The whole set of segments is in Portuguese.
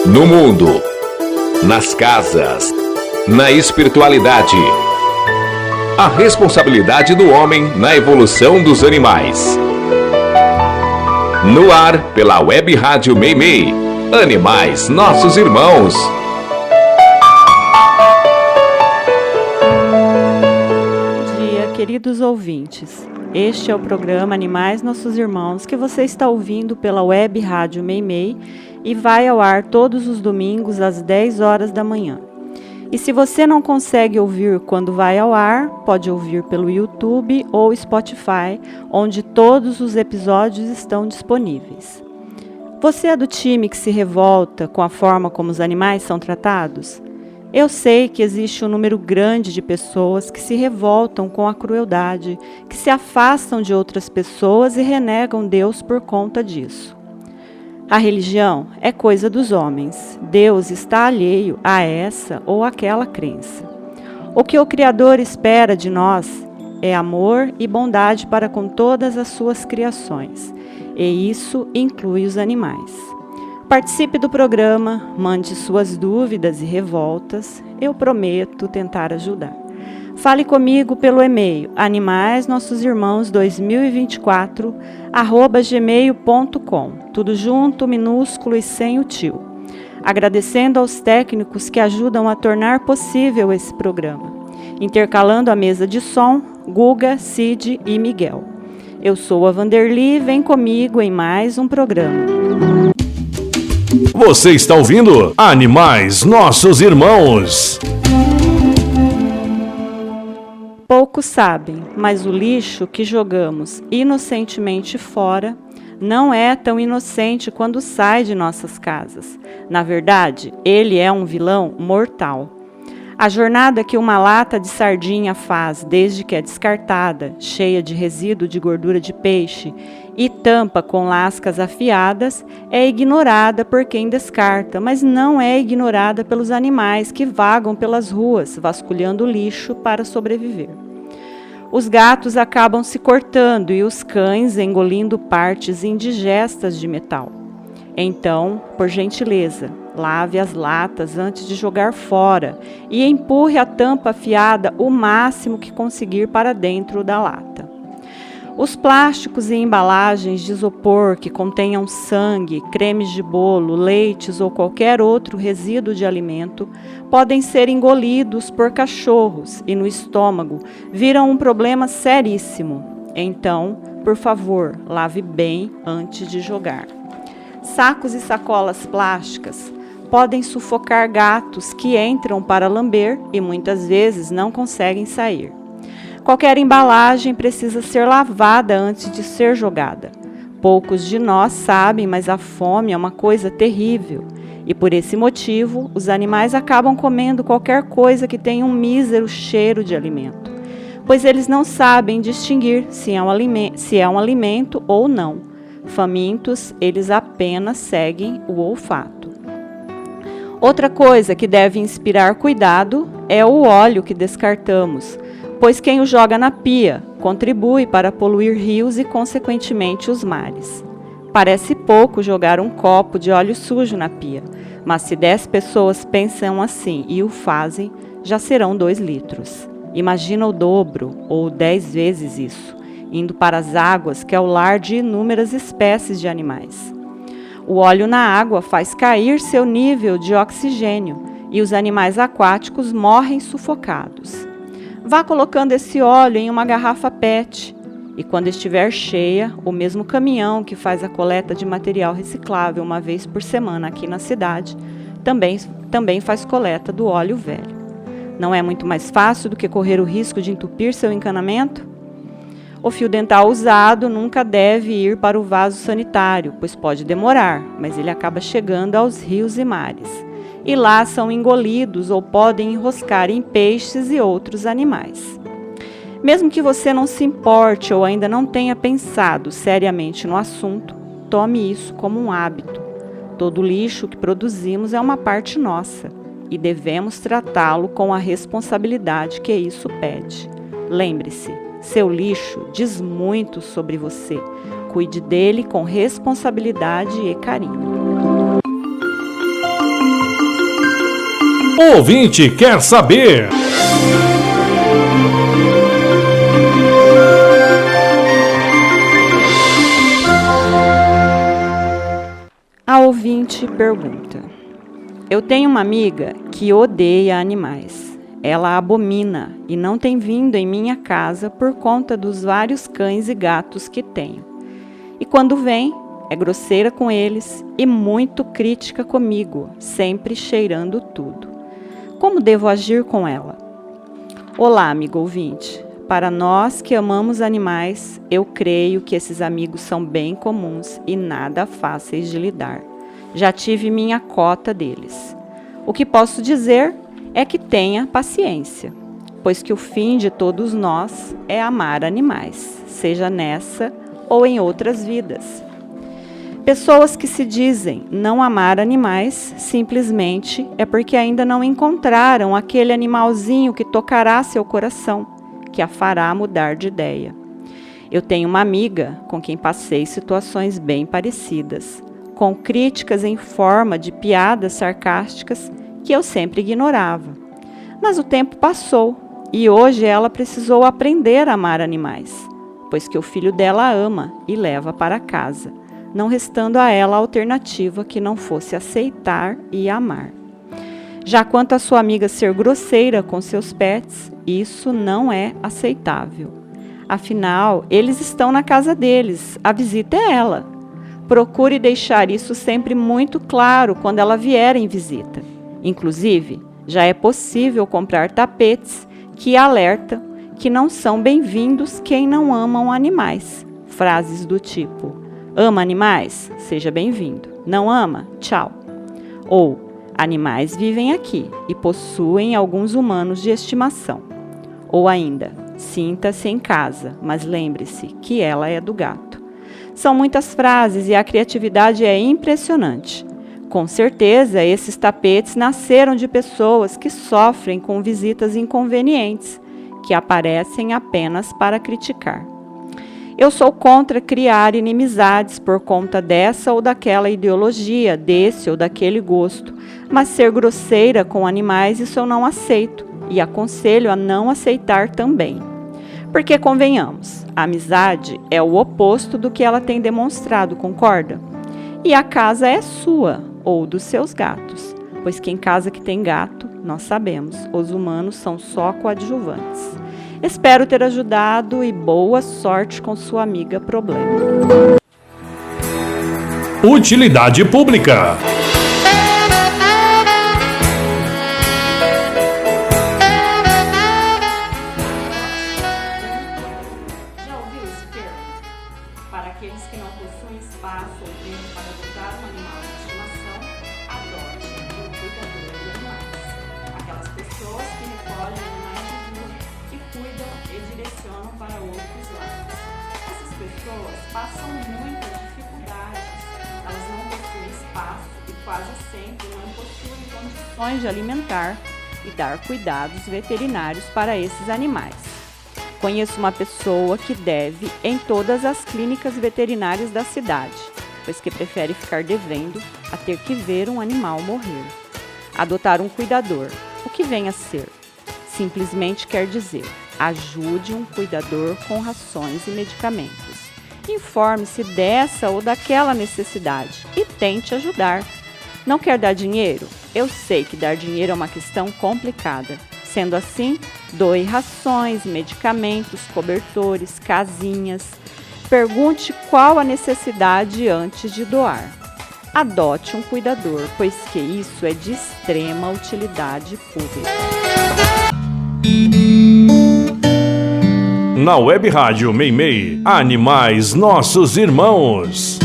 No mundo, nas casas, na espiritualidade. A responsabilidade do homem na evolução dos animais. No ar, pela Web Rádio Meimei. Animais, nossos irmãos. Bom dia, queridos ouvintes. Este é o programa Animais, Nossos Irmãos, que você está ouvindo pela Web Rádio Meimei e vai ao ar todos os domingos às 10 horas da manhã. E se você não consegue ouvir quando vai ao ar, pode ouvir pelo YouTube ou Spotify, onde todos os episódios estão disponíveis. Você é do time que se revolta com a forma como os animais são tratados? Eu sei que existe um número grande de pessoas que se revoltam com a crueldade, que se afastam de outras pessoas e renegam Deus por conta disso. A religião é coisa dos homens. Deus está alheio a essa ou aquela crença. O que o Criador espera de nós é amor e bondade para com todas as suas criações, e isso inclui os animais. Participe do programa, mande suas dúvidas e revoltas, eu prometo tentar ajudar. Fale comigo pelo e-mail animaisnossosimãos2024@gmail.com, tudo junto, minúsculo e sem o tio. Agradecendo aos técnicos que ajudam a tornar possível esse programa, intercalando a mesa de som, Guga, Cid e Miguel. Eu sou a Vanderly, vem comigo em mais um programa. Você está ouvindo Animais, Nossos Irmãos. Poucos sabem, mas o lixo que jogamos inocentemente fora não é tão inocente quando sai de nossas casas. Na verdade, ele é um vilão mortal. A jornada que uma lata de sardinha faz desde que é descartada, cheia de resíduo de gordura de peixe e tampa com lascas afiadas, é ignorada por quem descarta, mas não é ignorada pelos animais que vagam pelas ruas, vasculhando o lixo para sobreviver. Os gatos acabam se cortando e os cães engolindo partes indigestas de metal. Então, por gentileza, lave as latas antes de jogar fora e empurre a tampa afiada o máximo que conseguir para dentro da lata. Os plásticos e embalagens de isopor que contenham sangue, cremes de bolo, leites ou qualquer outro resíduo de alimento podem ser engolidos por cachorros e no estômago viram um problema seríssimo. Então, por favor, lave bem antes de jogar. Sacos e sacolas plásticas podem sufocar gatos que entram para lamber e muitas vezes não conseguem sair. Qualquer embalagem precisa ser lavada antes de ser jogada. Poucos de nós sabem, mas a fome é uma coisa terrível. E por esse motivo, os animais acabam comendo qualquer coisa que tenha um mísero cheiro de alimento, pois eles não sabem distinguir se é um alimento ou não. Famintos, eles apenas seguem o olfato. Outra coisa que deve inspirar cuidado é o óleo que descartamos, pois quem o joga na pia contribui para poluir rios e, consequentemente, os mares. Parece pouco jogar um copo de óleo sujo na pia, mas se 10 pessoas pensam assim e o fazem, já serão 2 litros. Imagina o dobro ou 10 vezes isso, indo para as águas, que é o lar de inúmeras espécies de animais. O óleo na água faz cair seu nível de oxigênio e os animais aquáticos morrem sufocados. Vá colocando esse óleo em uma garrafa PET e quando estiver cheia, o mesmo caminhão que faz a coleta de material reciclável uma vez por semana aqui na cidade, também faz coleta do óleo velho. Não é muito mais fácil do que correr o risco de entupir seu encanamento? O fio dental usado nunca deve ir para o vaso sanitário, pois pode demorar, mas ele acaba chegando aos rios e mares. E lá são engolidos ou podem enroscar em peixes e outros animais. Mesmo que você não se importe ou ainda não tenha pensado seriamente no assunto, tome isso como um hábito. Todo lixo que produzimos é uma parte nossa e devemos tratá-lo com a responsabilidade que isso pede. Lembre-se, seu lixo diz muito sobre você. Cuide dele com responsabilidade e carinho. O ouvinte quer saber. A ouvinte pergunta: eu tenho uma amiga que odeia animais. Ela abomina e não tem vindo em minha casa por conta dos vários cães e gatos que tenho. E quando vem, é grosseira com eles e muito crítica comigo, sempre cheirando tudo. Como devo agir com ela? Olá, amigo ouvinte. Para nós que amamos animais, eu creio que esses amigos são bem comuns e nada fáceis de lidar. Já tive minha cota deles. O que posso dizer é que tenha paciência, pois que o fim de todos nós é amar animais, seja nessa ou em outras vidas. Pessoas que se dizem não amar animais, simplesmente é porque ainda não encontraram aquele animalzinho que tocará seu coração, que a fará mudar de ideia. Eu tenho uma amiga com quem passei situações bem parecidas, com críticas em forma de piadas sarcásticas que eu sempre ignorava. Mas o tempo passou e hoje ela precisou aprender a amar animais, pois que o filho dela ama e leva para casa, não restando a ela alternativa que não fosse aceitar e amar. Já quanto a sua amiga ser grosseira com seus pets, isso não é aceitável. Afinal, eles estão na casa deles, a visita é ela. Procure deixar isso sempre muito claro quando ela vier em visita. Inclusive, já é possível comprar tapetes que alertam que não são bem-vindos quem não amam animais. Frases do tipo: ama animais? Seja bem-vindo. Não ama? Tchau. Ou: animais vivem aqui e possuem alguns humanos de estimação. Ou ainda: sinta-se em casa, mas lembre-se que ela é do gato. São muitas frases e a criatividade é impressionante. Com certeza, esses tapetes nasceram de pessoas que sofrem com visitas inconvenientes, que aparecem apenas para criticar. Eu sou contra criar inimizades por conta dessa ou daquela ideologia, desse ou daquele gosto, mas ser grosseira com animais, isso eu não aceito e aconselho a não aceitar também. Porque, convenhamos, a amizade é o oposto do que ela tem demonstrado, concorda? E a casa é sua ou dos seus gatos, pois que em casa que tem gato, nós sabemos, os humanos são só coadjuvantes. Espero ter ajudado e boa sorte com sua amiga problema. Utilidade pública. Já ouviu esse termo? Para aqueles que não possuem espaço ou tempo para adotar um animal de estimação, adote um cuidador de animais. Aquelas pessoas que recolhem animais de rua e cuidam e direcionam para outros lados. Essas pessoas passam muitas dificuldades. Elas não possuem espaço e quase sempre não possuem condições de alimentar e dar cuidados veterinários para esses animais. Conheço uma pessoa que deve em todas as clínicas veterinárias da cidade, pois que prefere ficar devendo a ter que ver um animal morrer. Adotar um cuidador, o que vem a ser? Simplesmente quer dizer, ajude um cuidador com rações e medicamentos. Informe-se dessa ou daquela necessidade e tente ajudar. Não quer dar dinheiro? Eu sei que dar dinheiro é uma questão complicada. Sendo assim, doe rações, medicamentos, cobertores, casinhas. Pergunte qual a necessidade antes de doar. Adote um cuidador, pois que isso é de extrema utilidade pública. Na Web Rádio Meimei, Animais Nossos Irmãos.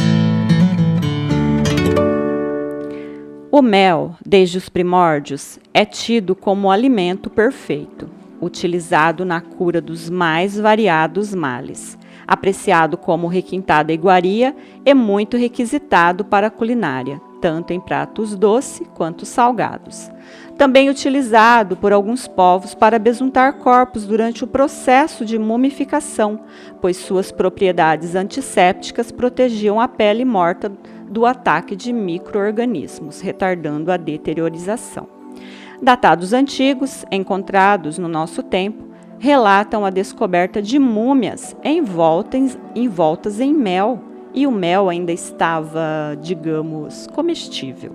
O mel, desde os primórdios, é tido como alimento perfeito, utilizado na cura dos mais variados males, apreciado como requintada iguaria e muito requisitado para a culinária, tanto em pratos doces quanto salgados. Também utilizado por alguns povos para besuntar corpos durante o processo de mumificação, pois suas propriedades antissépticas protegiam a pele morta do ataque de micro-organismos, retardando a deteriorização. Datados antigos, encontrados no nosso tempo, relatam a descoberta de múmias envoltas em mel, e o mel ainda estava, digamos, comestível.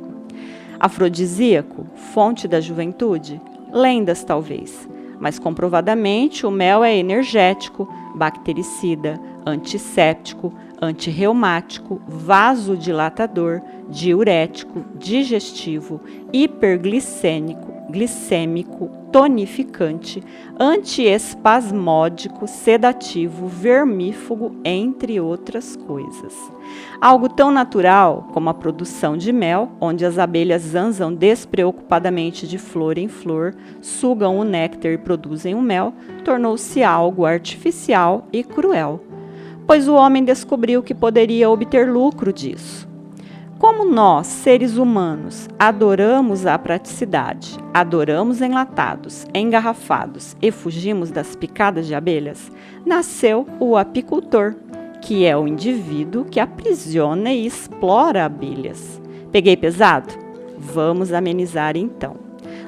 Afrodisíaco, fonte da juventude? Lendas talvez, mas comprovadamente o mel é energético, bactericida, antisséptico, antirreumático, vasodilatador, diurético, digestivo, hiperglicêmico, tonificante, antiespasmódico, sedativo, vermífugo, entre outras coisas. Algo tão natural como a produção de mel, onde as abelhas zanzam despreocupadamente de flor em flor, sugam o néctar e produzem o mel, tornou-se algo artificial e cruel, pois o homem descobriu que poderia obter lucro disso. Como nós, seres humanos, adoramos a praticidade, adoramos enlatados, engarrafados e fugimos das picadas de abelhas, nasceu o apicultor, que é o indivíduo que aprisiona e explora abelhas. Peguei pesado? Vamos amenizar então.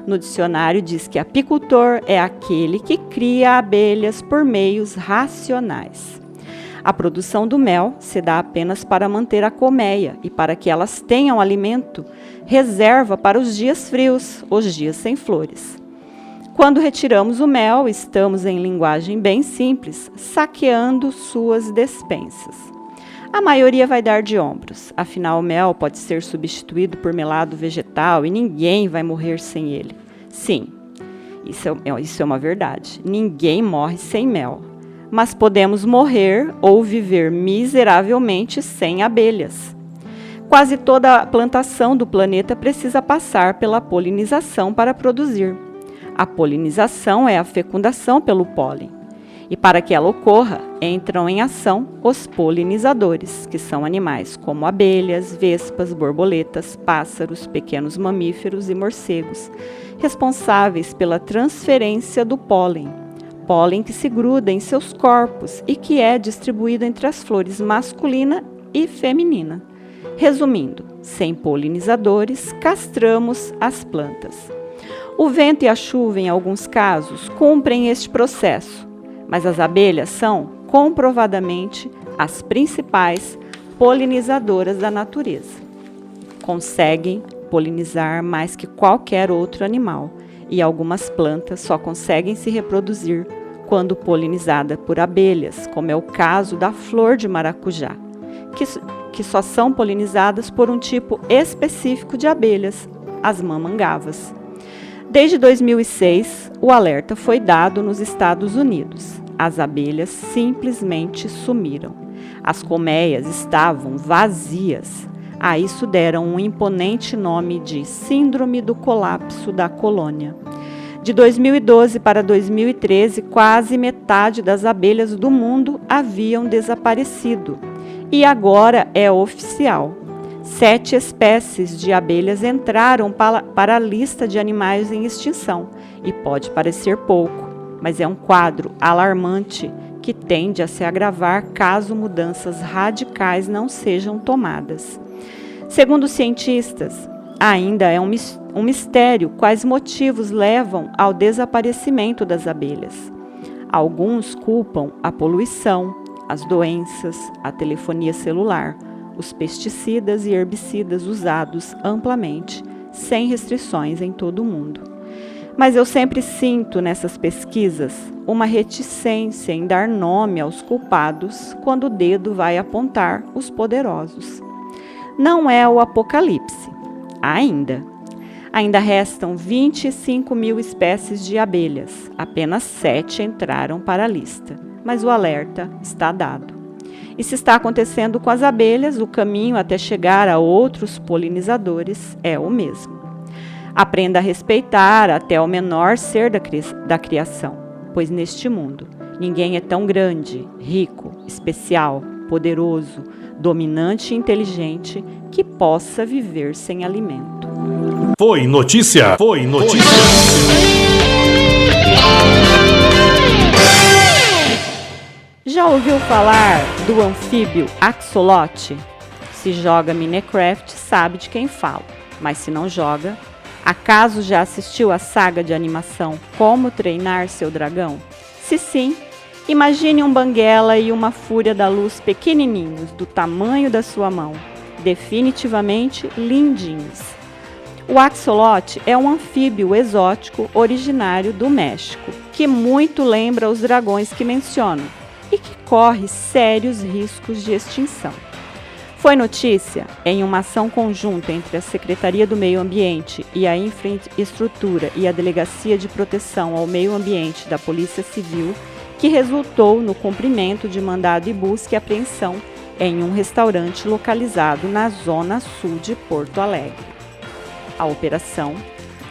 No dicionário diz que apicultor é aquele que cria abelhas por meios racionais. A produção do mel se dá apenas para manter a colmeia e para que elas tenham alimento, reserva para os dias frios, os dias sem flores. Quando retiramos o mel, estamos, em linguagem bem simples, saqueando suas despensas. A maioria vai dar de ombros, afinal o mel pode ser substituído por melado vegetal e ninguém vai morrer sem ele. Sim, isso é uma verdade, ninguém morre sem mel. Mas podemos morrer ou viver miseravelmente sem abelhas. Quase toda a plantação do planeta precisa passar pela polinização para produzir. A polinização é a fecundação pelo pólen. E para que ela ocorra, entram em ação os polinizadores, que são animais como abelhas, vespas, borboletas, pássaros, pequenos mamíferos e morcegos, responsáveis pela transferência do pólen que se gruda em seus corpos e que é distribuído entre as flores masculina e feminina. Resumindo, sem polinizadores, castramos as plantas. O vento e a chuva, em alguns casos, cumprem este processo, mas as abelhas são, comprovadamente, as principais polinizadoras da natureza. Conseguem polinizar mais que qualquer outro animal, e algumas plantas só conseguem se reproduzir quando polinizada por abelhas, como é o caso da flor de maracujá, que só são polinizadas por um tipo específico de abelhas, as mamangavas. Desde 2006, o alerta foi dado nos Estados Unidos. As abelhas simplesmente sumiram. As colmeias estavam vazias. A isso deram um imponente nome de Síndrome do Colapso da Colônia. De 2012 para 2013, quase metade das abelhas do mundo haviam desaparecido. E agora é oficial. 7 espécies de abelhas entraram para a lista de animais em extinção. E pode parecer pouco, mas é um quadro alarmante que tende a se agravar caso mudanças radicais não sejam tomadas. Segundo os cientistas, ainda é um mistério quais motivos levam ao desaparecimento das abelhas. Alguns culpam a poluição, as doenças, a telefonia celular, os pesticidas e herbicidas usados amplamente, sem restrições em todo o mundo. Mas eu sempre sinto nessas pesquisas uma reticência em dar nome aos culpados quando o dedo vai apontar os poderosos. Não é o apocalipse, ainda. Ainda restam 25 mil espécies de abelhas, apenas 7 entraram para a lista, mas o alerta está dado. E se está acontecendo com as abelhas, o caminho até chegar a outros polinizadores é o mesmo. Aprenda a respeitar até o menor ser da criação, pois neste mundo ninguém é tão grande, rico, especial, poderoso, dominante e inteligente que possa viver sem alimento. Foi notícia. Já ouviu falar do anfíbio axolote? Se joga Minecraft, sabe de quem falo, mas se não joga, Acaso já assistiu à saga de animação Como Treinar Seu Dragão? Se sim, imagine um banguela e uma fúria da luz pequenininhos, do tamanho da sua mão, definitivamente lindinhos. O axolote é um anfíbio exótico originário do México, que muito lembra os dragões que menciono e que corre sérios riscos de extinção. Foi notícia em uma ação conjunta entre a Secretaria do Meio Ambiente e a Infraestrutura e a Delegacia de Proteção ao Meio Ambiente da Polícia Civil, que resultou no cumprimento de mandado de busca e apreensão em um restaurante localizado na zona sul de Porto Alegre. A operação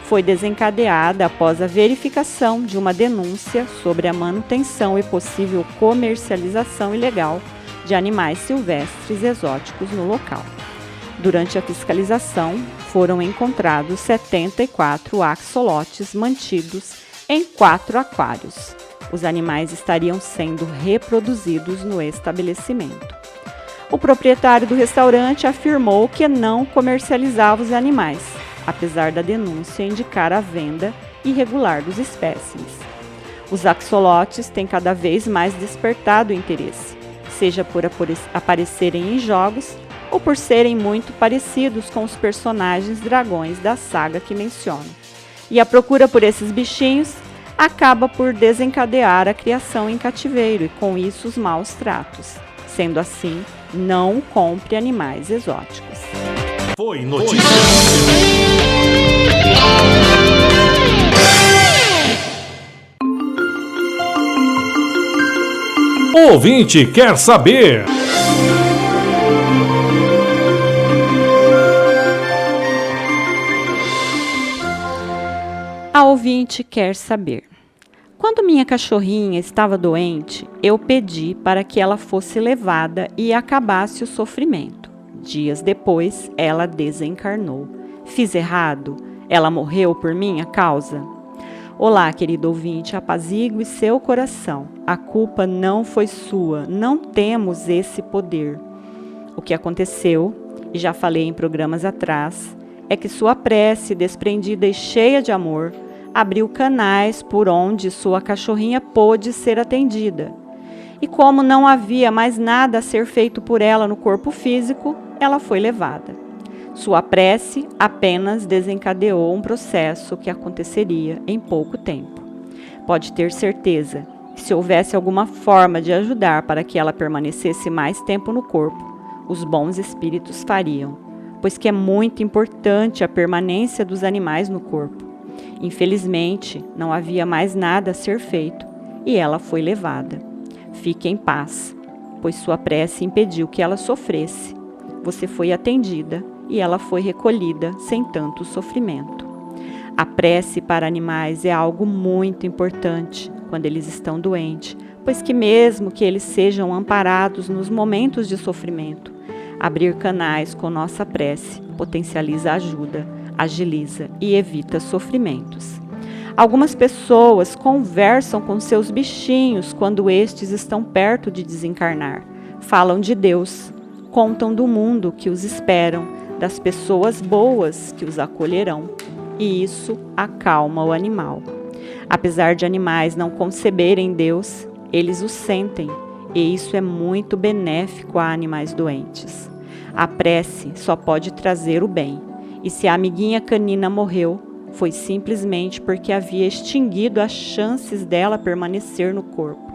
foi desencadeada após a verificação de uma denúncia sobre a manutenção e possível comercialização ilegal de animais silvestres exóticos no local. Durante a fiscalização, foram encontrados 74 axolotes mantidos em 4 aquários. Os animais estariam sendo reproduzidos no estabelecimento. O proprietário do restaurante afirmou que não comercializava os animais, apesar da denúncia indicar a venda irregular dos espécimes. Os axolotes têm cada vez mais despertado o interesse, seja por aparecerem em jogos ou por serem muito parecidos com os personagens dragões da saga que menciono. E a procura por esses bichinhos acaba por desencadear a criação em cativeiro e, com isso, os maus tratos. Sendo assim, não compre animais exóticos. Foi notícia. O ouvinte quer saber. A ouvinte quer saber. Quando minha cachorrinha estava doente, eu pedi para que ela fosse levada e acabasse o sofrimento. Dias depois, ela desencarnou. Fiz errado? Ela morreu por minha causa? Olá, querido ouvinte, apazigue seu coração. A culpa não foi sua, não temos esse poder. O que aconteceu, e já falei em programas atrás, é que sua prece, desprendida e cheia de amor, abriu canais por onde sua cachorrinha pôde ser atendida. E como não havia mais nada a ser feito por ela no corpo físico, ela foi levada. Sua prece apenas desencadeou um processo que aconteceria em pouco tempo. Pode ter certeza que se houvesse alguma forma de ajudar para que ela permanecesse mais tempo no corpo, os bons espíritos fariam, pois que é muito importante a permanência dos animais no corpo. Infelizmente, não havia mais nada a ser feito e ela foi levada. Fique em paz, pois sua prece impediu que ela sofresse. Você foi atendida e ela foi recolhida sem tanto sofrimento. A prece para animais é algo muito importante quando eles estão doentes, pois que mesmo que eles sejam amparados nos momentos de sofrimento, abrir canais com nossa prece potencializa a ajuda, agiliza e evita sofrimentos. Algumas pessoas conversam com seus bichinhos quando estes estão perto de desencarnar. Falam de Deus, contam do mundo que os esperam, das pessoas boas que os acolherão, e isso acalma o animal. Apesar de animais não conceberem Deus, eles o sentem, e isso é muito benéfico a animais doentes. A prece só pode trazer o bem, e se a amiguinha canina morreu, foi simplesmente porque havia extinguido as chances dela permanecer no corpo.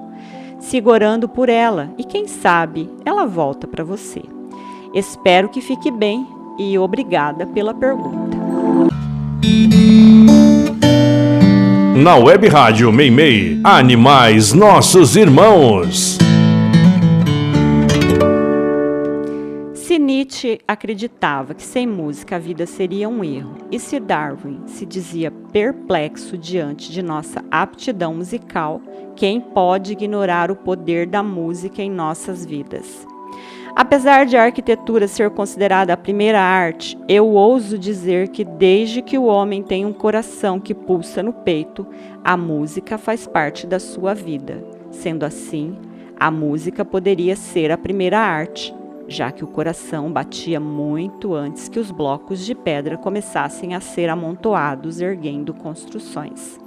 Siga orando por ela, e quem sabe ela volta para você. Espero que fique bem e obrigada pela pergunta. Na Web Rádio Meimei, Animais Nossos Irmãos. Se Nietzsche acreditava que sem música a vida seria um erro, e se Darwin se dizia perplexo diante de nossa aptidão musical, quem pode ignorar o poder da música em nossas vidas? Apesar de a arquitetura ser considerada a primeira arte, eu ouso dizer que desde que o homem tem um coração que pulsa no peito, a música faz parte da sua vida. Sendo assim, a música poderia ser a primeira arte, já que o coração batia muito antes que os blocos de pedra começassem a ser amontoados, erguendo construções.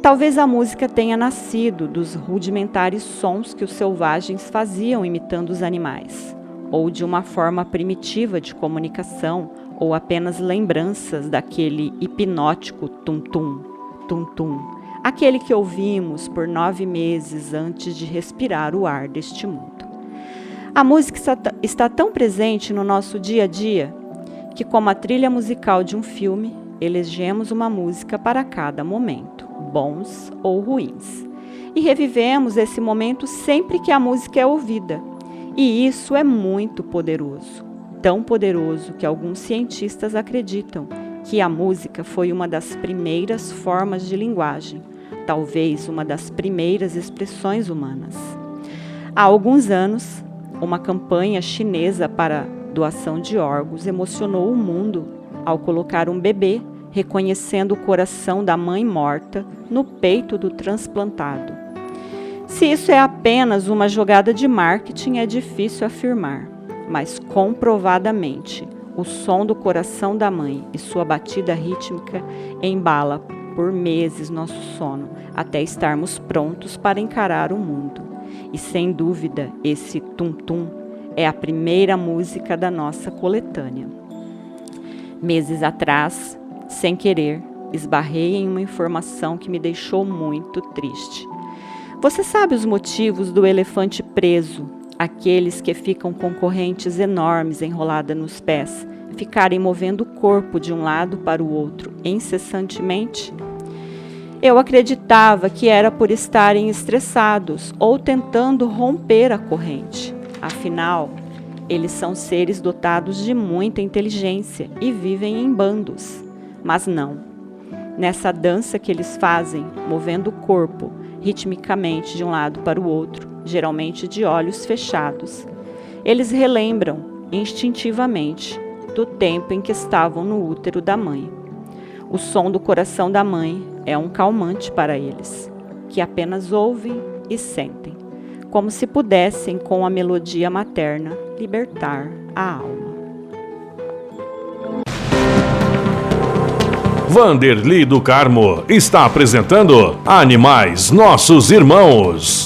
Talvez a música tenha nascido dos rudimentares sons que os selvagens faziam imitando os animais, ou de uma forma primitiva de comunicação, ou apenas lembranças daquele hipnótico tum-tum, tum-tum, aquele que ouvimos por 9 meses antes de respirar o ar deste mundo. A música está tão presente no nosso dia a dia que, como a trilha musical de um filme, elegemos uma música para cada momento, bons ou ruins. E revivemos esse momento sempre que a música é ouvida. E isso é muito poderoso. Tão poderoso que alguns cientistas acreditam que a música foi uma das primeiras formas de linguagem, talvez uma das primeiras expressões humanas. Há alguns anos, uma campanha chinesa para doação de órgãos emocionou o mundo ao colocar um bebê reconhecendo o coração da mãe morta no peito do transplantado. Se isso é apenas uma jogada de marketing, é difícil afirmar, mas comprovadamente o som do coração da mãe e sua batida rítmica embala por meses nosso sono, até estarmos prontos para encarar o mundo. E sem dúvida, esse tum-tum é a primeira música da nossa coletânea. Meses atrás, sem querer, esbarrei em uma informação que me deixou muito triste. Você sabe os motivos do elefante preso, aqueles que ficam com correntes enormes enroladas nos pés, ficarem movendo o corpo de um lado para o outro incessantemente? Eu acreditava que era por estarem estressados ou tentando romper a corrente. Afinal, eles são seres dotados de muita inteligência e vivem em bandos. Mas não. Nessa dança que eles fazem, movendo o corpo ritmicamente de um lado para o outro, geralmente de olhos fechados, eles relembram instintivamente do tempo em que estavam no útero da mãe. O som do coração da mãe é um calmante para eles, que apenas ouvem e sentem, como se pudessem, com a melodia materna, libertar a alma. Vanderly do Carmo está apresentando Animais Nossos Irmãos.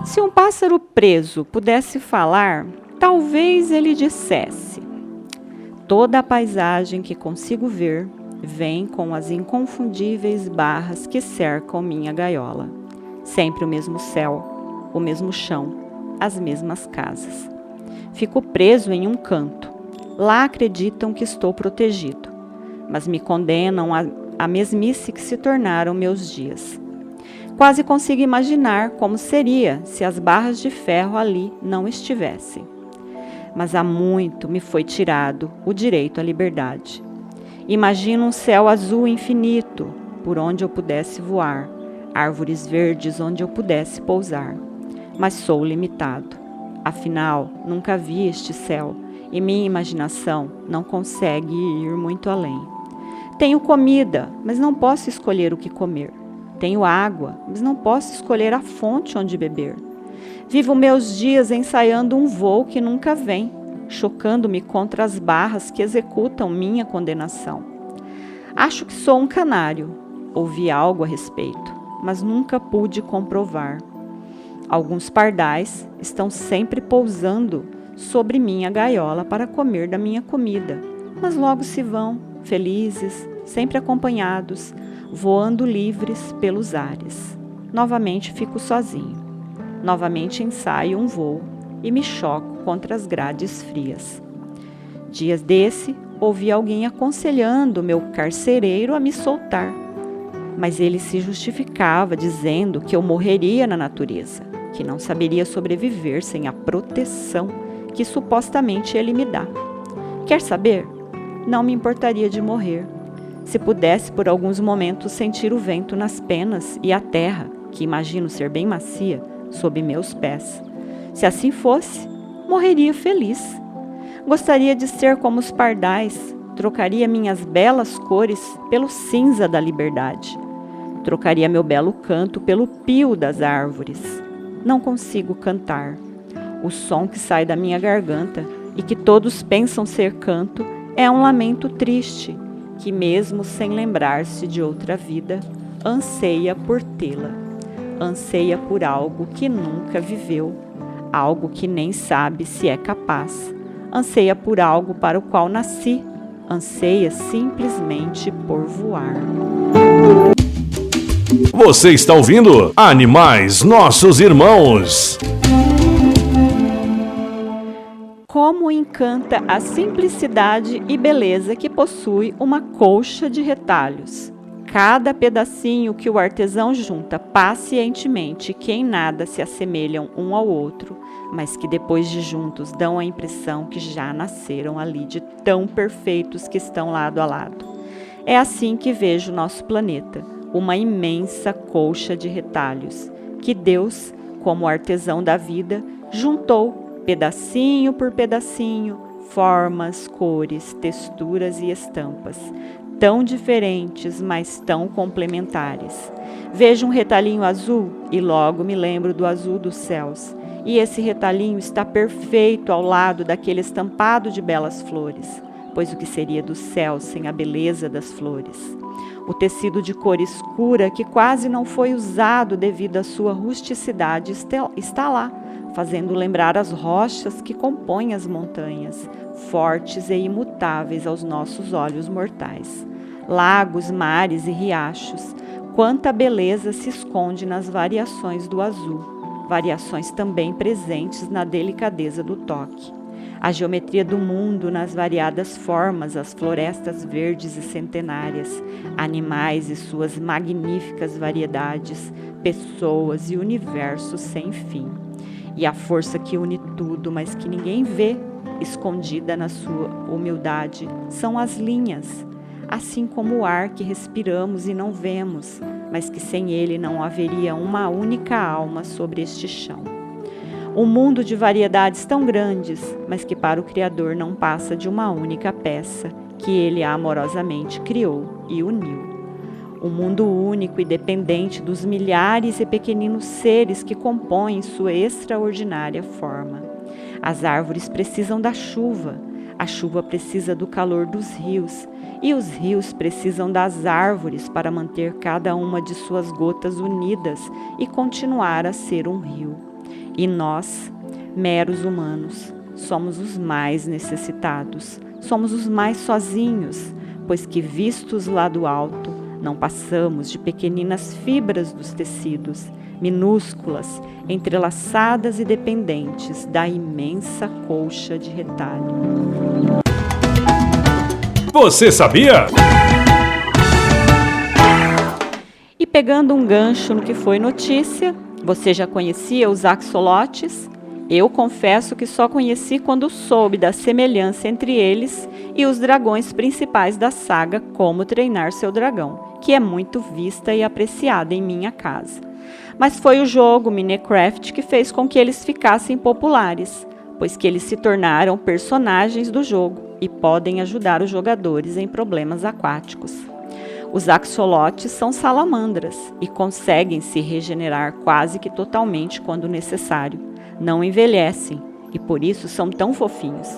Se um pássaro preso pudesse falar, talvez ele dissesse: toda a paisagem que consigo ver vem com as inconfundíveis barras que cercam minha gaiola. Sempre o mesmo céu, o mesmo chão, as mesmas casas. Fico preso em um canto. Lá acreditam que estou protegido, mas me condenam à mesmice que se tornaram meus dias. Quase consigo imaginar como seria se as barras de ferro ali não estivessem. Mas há muito me foi tirado o direito à liberdade. Imagino um céu azul infinito, por onde eu pudesse voar, árvores verdes onde eu pudesse pousar. Mas sou limitado. Afinal, nunca vi este céu, e minha imaginação não consegue ir muito além. Tenho comida, mas não posso escolher o que comer. Tenho água, mas não posso escolher a fonte onde beber. Vivo meus dias ensaiando um voo que nunca vem, chocando-me contra as barras que executam minha condenação. Acho que sou um canário. Ouvi algo a respeito, mas nunca pude comprovar. Alguns pardais estão sempre pousando sobre minha gaiola para comer da minha comida, mas logo se vão, felizes, sempre acompanhados, voando livres pelos ares. Novamente fico sozinho. Novamente ensaio um voo e me choco contra as grades frias. Dias desse, ouvi alguém aconselhando meu carcereiro a me soltar, mas ele se justificava dizendo que eu morreria na natureza, que não saberia sobreviver sem a proteção que supostamente ele me dá. Quer saber? Não me importaria de morrer, se pudesse por alguns momentos sentir o vento nas penas e a terra, que imagino ser bem macia, sob meus pés. Se assim fosse, morreria feliz. Gostaria de ser como os pardais, trocaria minhas belas cores pelo cinza da liberdade. Trocaria meu belo canto pelo pio das árvores. Não consigo cantar. O som que sai da minha garganta e que todos pensam ser canto é um lamento triste, que mesmo sem lembrar-se de outra vida, anseia por tê-la. Anseia por algo que nunca viveu, algo que nem sabe se é capaz. Anseia por algo para o qual nasci, anseia simplesmente por voar. Você está ouvindo Animais Nossos Irmãos. Como encanta a simplicidade e beleza que possui uma colcha de retalhos. Cada pedacinho que o artesão junta pacientemente, que em nada se assemelham um ao outro, mas que depois de juntos dão a impressão que já nasceram ali de tão perfeitos que estão lado a lado. É assim que vejo nosso planeta, uma imensa colcha de retalhos, que Deus, como artesão da vida, juntou pedacinho por pedacinho, formas, cores, texturas e estampas, tão diferentes, mas tão complementares. Vejo um retalhinho azul e logo me lembro do azul dos céus. E esse retalhinho está perfeito ao lado daquele estampado de belas flores, pois o que seria do céu sem a beleza das flores? O tecido de cor escura, que quase não foi usado devido à sua rusticidade, está lá, fazendo lembrar as rochas que compõem as montanhas, fortes e imutáveis aos nossos olhos mortais. Lagos, mares e riachos, quanta beleza se esconde nas variações do azul, variações também presentes na delicadeza do toque. A geometria do mundo nas variadas formas, as florestas verdes e centenárias, animais e suas magníficas variedades, pessoas e universos sem fim. E a força que une tudo, mas que ninguém vê, escondida na sua humildade, são as linhas, assim como o ar que respiramos e não vemos, mas que sem ele não haveria uma única alma sobre este chão. Um mundo de variedades tão grandes, mas que para o Criador não passa de uma única peça, que ele amorosamente criou e uniu. Um mundo único e dependente dos milhares e pequeninos seres que compõem sua extraordinária forma. As árvores precisam da chuva, a chuva precisa do calor dos rios, e os rios precisam das árvores para manter cada uma de suas gotas unidas e continuar a ser um rio. E nós, meros humanos, somos os mais necessitados, somos os mais sozinhos, pois que vistos lá do alto, não passamos de pequeninas fibras dos tecidos, minúsculas, entrelaçadas e dependentes da imensa colcha de retalho. Você sabia? E pegando um gancho no que foi notícia, você já conhecia os axolotes? Eu confesso que só conheci quando soube da semelhança entre eles e os dragões principais da saga Como Treinar Seu Dragão, que é muito vista e apreciada em minha casa. Mas foi o jogo Minecraft que fez com que eles ficassem populares, pois que eles se tornaram personagens do jogo e podem ajudar os jogadores em problemas aquáticos. Os axolotes são salamandras e conseguem se regenerar quase que totalmente quando necessário. Não envelhecem e por isso são tão fofinhos.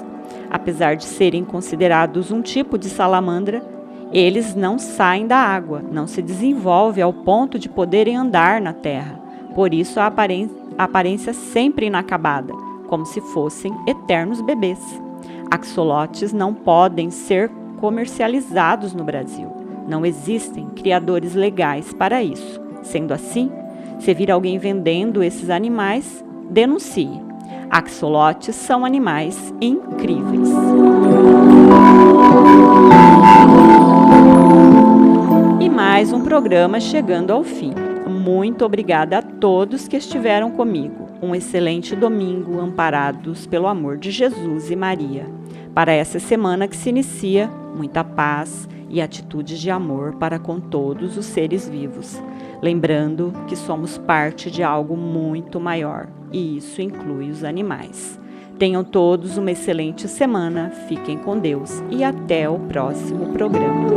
Apesar de serem considerados um tipo de salamandra, eles não saem da água, não se desenvolvem ao ponto de poderem andar na terra. Por isso a aparência sempre inacabada, como se fossem eternos bebês. Axolotes não podem ser comercializados no Brasil. Não existem criadores legais para isso. Sendo assim, se vir alguém vendendo esses animais, denuncie. Axolotes são animais incríveis. E mais um programa chegando ao fim. Muito obrigada a todos que estiveram comigo. Um excelente domingo, amparados pelo amor de Jesus e Maria. Para essa semana que se inicia, muita paz e atitudes de amor para com todos os seres vivos. Lembrando que somos parte de algo muito maior, e isso inclui os animais. Tenham todos uma excelente semana, fiquem com Deus e até o próximo programa.